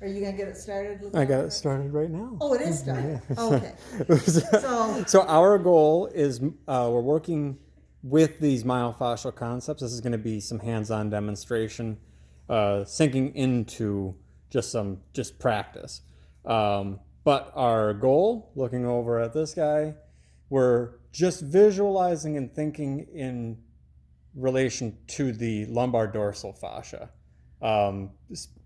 Are you going to get it started? I got it started right now. Oh, it is started. Yeah. Okay. So our goal is we're working with these myofascial concepts. This is going to be some hands-on demonstration, sinking into just practice. But our goal, looking over at this guy, we're just visualizing and thinking in relation to the lumbar dorsal fascia.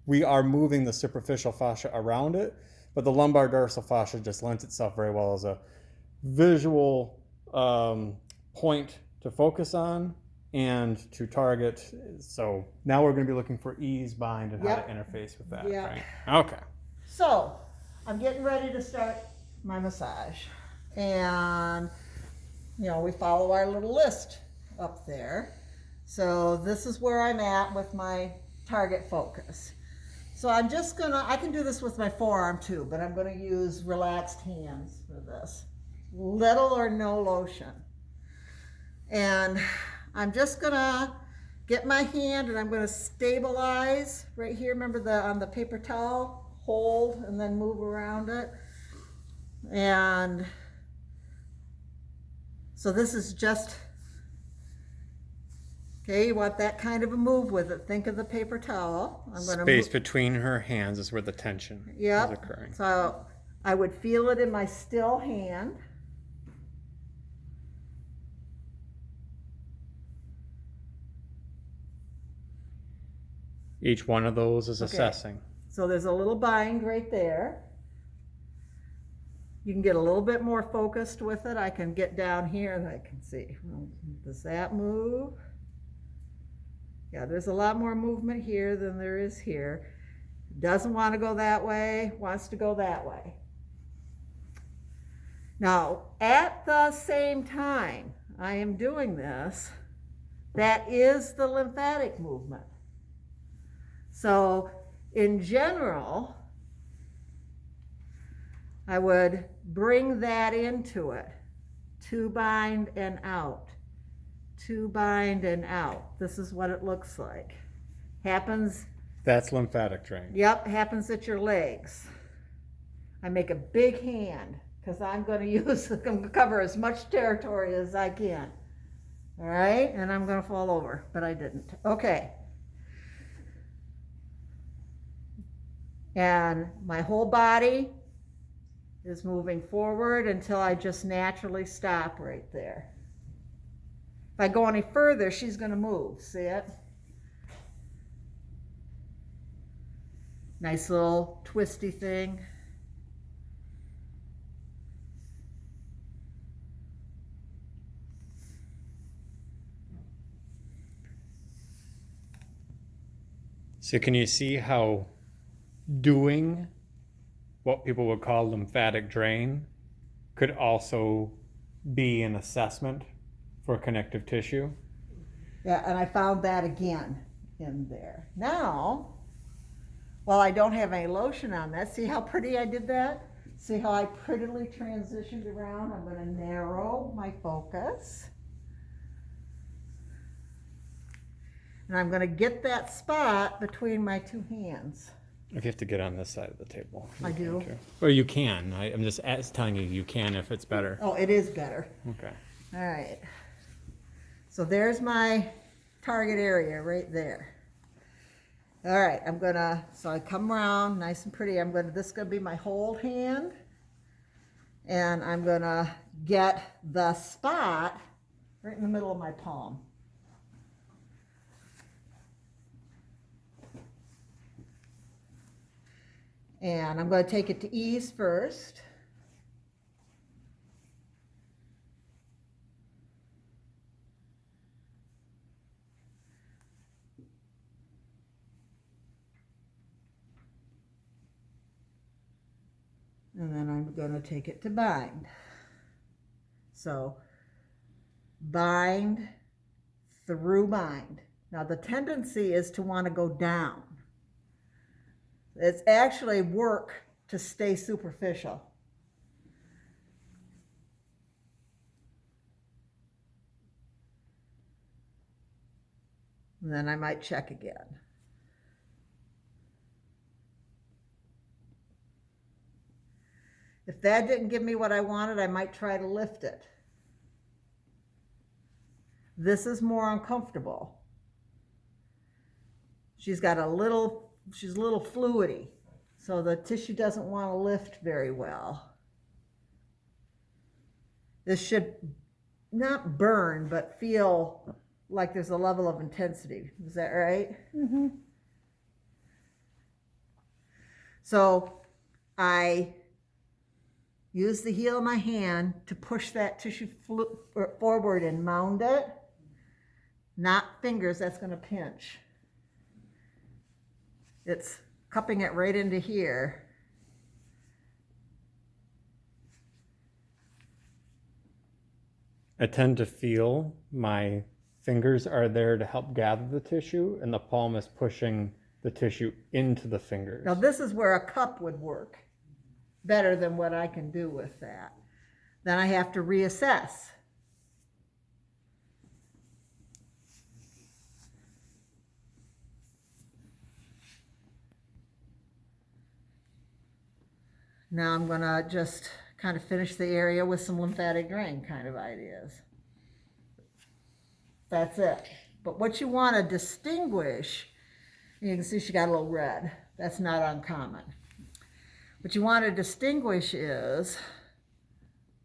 We are moving the superficial fascia around it, but the lumbar dorsal fascia just lends itself very well as a visual point to focus on and to target. So now we're going to be looking for ease, bind, and how to interface with that. Yep. Right? Okay. So I'm getting ready to start my massage. And, we follow our little list up there. So this is where I'm at with my target focus. So I'm just I can do this with my forearm too, but I'm gonna use relaxed hands for this. Little or no lotion. And I'm just gonna get my hand and I'm gonna stabilize right here. Remember on the paper towel, hold and then move around it. And so this is just, okay, you want that kind of a move with it. Think of the paper towel. I'm going to Space between her hands is where the tension is occurring. So I would feel it in my still hand. Each one of those is assessing. So there's a little bind right there. You can get a little bit more focused with it. I can get down here and I can see. Does that move? Yeah, there's a lot more movement here than there is here. Doesn't want to go that way, wants to go that way. Now, at the same time I am doing this, that is the lymphatic movement. So in general, I would bring that into it. To bind and out. To bind and out. This is what it looks like. Happens. That's lymphatic drain. Yep, happens at your legs. I make a big hand because I'm going to cover as much territory as I can. All right, and I'm going to fall over, but I didn't. Okay. And my whole body is moving forward until I just naturally stop right there. If I go any further, she's going to move. See it? Nice little twisty thing. So can you see how doing what people would call lymphatic drain could also be an assessment for connective tissue? Yeah, and I found that again in there. Now, while I don't have any lotion on that, see how pretty I did that? See how I prettily transitioned around? I'm going to narrow my focus. And I'm going to get that spot between my two hands. If you have to get on this side of the table. I do. Or you can. I'm just telling you can if it's better. Oh, it is better. Okay. All right. So there's my target area right there. All right, so I come around nice and pretty. This is gonna be my hold hand. And I'm gonna get the spot right in the middle of my palm. And I'm going to take it to ease first. And then I'm going to take it to bind. So bind through bind. Now the tendency is to want to go down. It's actually work to stay superficial. And then I might check again. If that didn't give me what I wanted, I might try to lift it. This is more uncomfortable. She's a little fluidy, so the tissue doesn't want to lift very well. This should not burn, but feel like there's a level of intensity. Is that right? Mm-hmm. So I use the heel of my hand to push that tissue forward and mound it. Not fingers, that's going to pinch. It's cupping it right into here. I tend to feel my fingers are there to help gather the tissue, and the palm is pushing the tissue into the fingers. Now this is where a cup would work better than what I can do with that. Then I have to reassess. Now I'm gonna just kind of finish the area with some lymphatic drain kind of ideas. That's it. But what you want to distinguish, you can see she got a little red. That's not uncommon. What you want to distinguish is,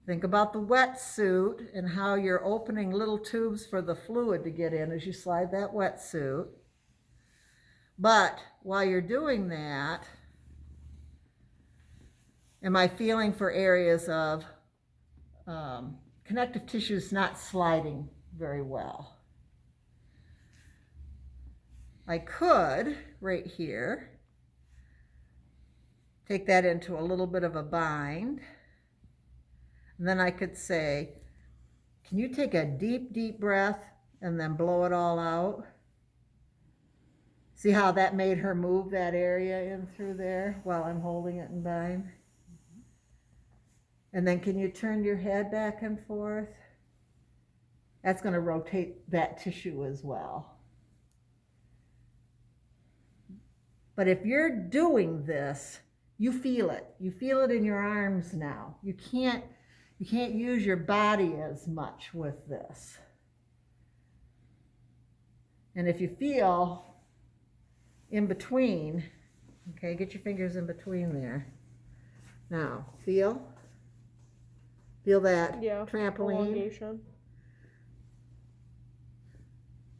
think about the wetsuit and how you're opening little tubes for the fluid to get in as you slide that wetsuit. But while you're doing that, am I feeling for areas of connective tissues not sliding very well? I could, right here, take that into a little bit of a bind. And then I could say, can you take a deep, deep breath and then blow it all out? See how that made her move that area in through there while I'm holding it in bind? And then can you turn your head back and forth? That's going to rotate that tissue as well. But if you're doing this, you feel it. You feel it in your arms now. You can't use your body as much with this. And if you feel in between, okay, get your fingers in between there. Now, feel that trampoline. Elongation.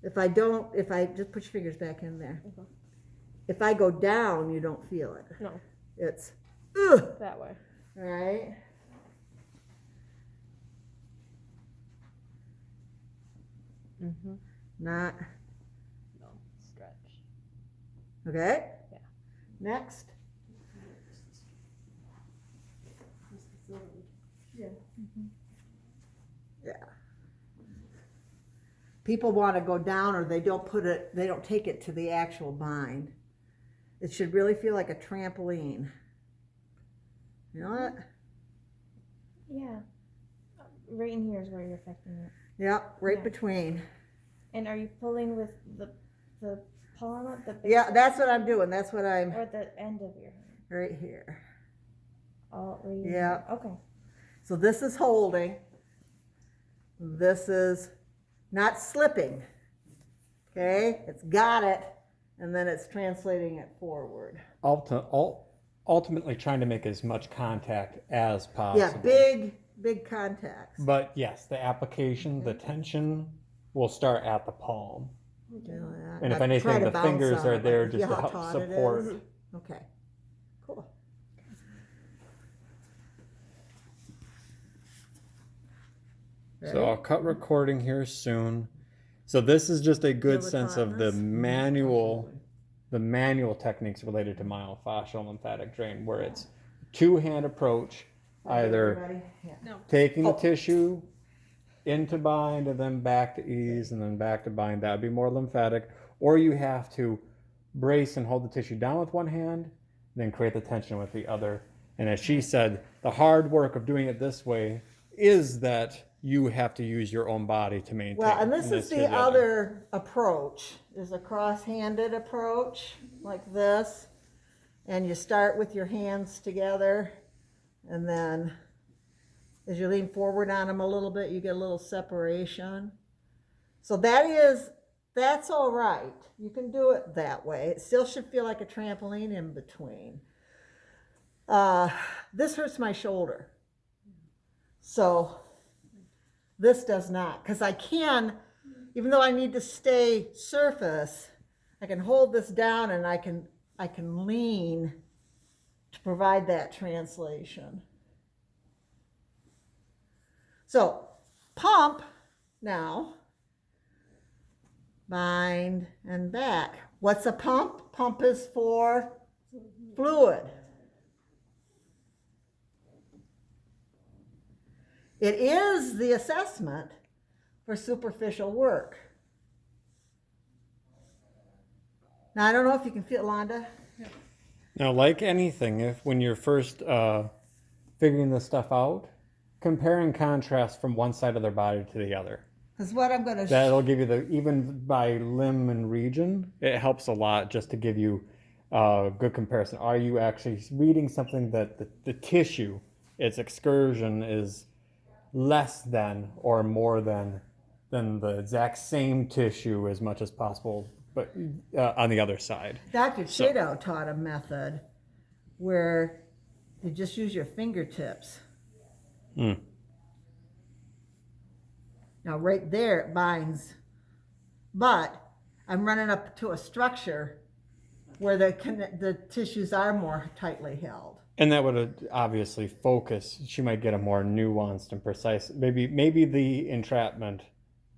If I just put your fingers back in there. Okay. If I go down, you don't feel it. No. It's, ugh. That way. All right. Mm-hmm. Not, No. Stretch. okay? Yeah. Next. Yeah. Mm-hmm. Yeah. People want to go down, or they don't take it to the actual bind. It should really feel like a trampoline. You know what? Yeah. Right in here is where you're affecting it. Yep, right Yeah. between. And are you pulling with the palm up the big Yeah, that's what I'm doing. That's what I'm, or the end of your hand? right here. All right. Yeah. Okay. So this is holding. This is not slipping. Okay? It's got it, and then it's translating it forward. Ultimately trying to make as much contact as possible. Yeah, big contacts. But yes, the application, the tension will start at the palm. And if anything, the fingers are there just to help support. Okay, cool. So I'll cut recording here soon. So this is just a good Feel the sense of the tautness? manual techniques related to myofascial lymphatic drain, where it's two-hand approach, either Everybody? Yeah. taking the tissue into bind and then back to ease and then back to bind. That would be more lymphatic. Or you have to brace and hold the tissue down with one hand, then create the tension with the other. And as she said, the hard work of doing it this way is that you have to use your own body to maintain. Well, and this is the together. other approach, is a cross-handed approach, like this. And you start with your hands together, And then as you lean forward on them a little bit, you get a little separation. So that's all right. You can do it that way. It still should feel like a trampoline in between. This hurts my shoulder. So this does not, because I can, even though I need to stay surface, I can hold this down and I can lean to provide that translation. So pump now, bind and back. What's a pump? Pump is for fluid. It is the assessment for superficial work. Now, I don't know if you can feel, Londa. Now, like anything, when you're first figuring this stuff out, compare and contrast from one side of their body to the other. Because what I'm going to That'll give you even by limb and region, it helps a lot just to give you a good comparison. Are you actually reading something that the tissue, its excursion is less than or more than the exact same tissue as much as possible, but on the other side. Dr. Chadow taught a method where you just use your fingertips. Mm. Now right there it binds, but I'm running up to a structure where the tissues are more tightly held. And that would obviously focus. She might get a more nuanced and precise. Maybe the entrapment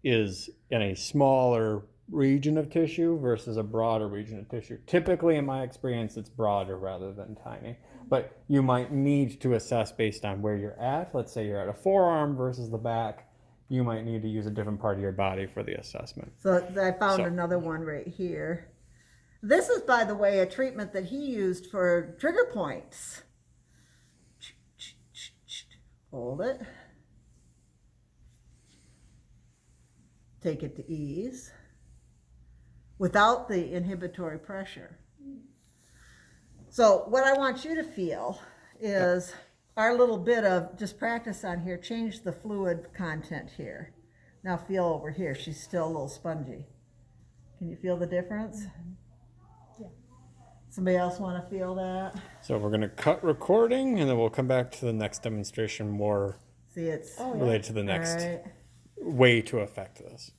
is in a smaller region of tissue versus a broader region of tissue. Typically, in my experience, it's broader rather than tiny. But you might need to assess based on where you're at. Let's say you're at a forearm versus the back. You might need to use a different part of your body for the assessment. So I found another one right here. This is, by the way, a treatment that he used for trigger points. Hold it. Take it to ease without the inhibitory pressure. So what I want you to feel is our little bit of just practice on here, change the fluid content here. Now feel over here. She's still a little spongy. Can you feel the difference? Yeah. Somebody else want to feel that? So we're going to cut recording, and then we'll come back to the next demonstration more See, it's related to the next all right. way to affect this.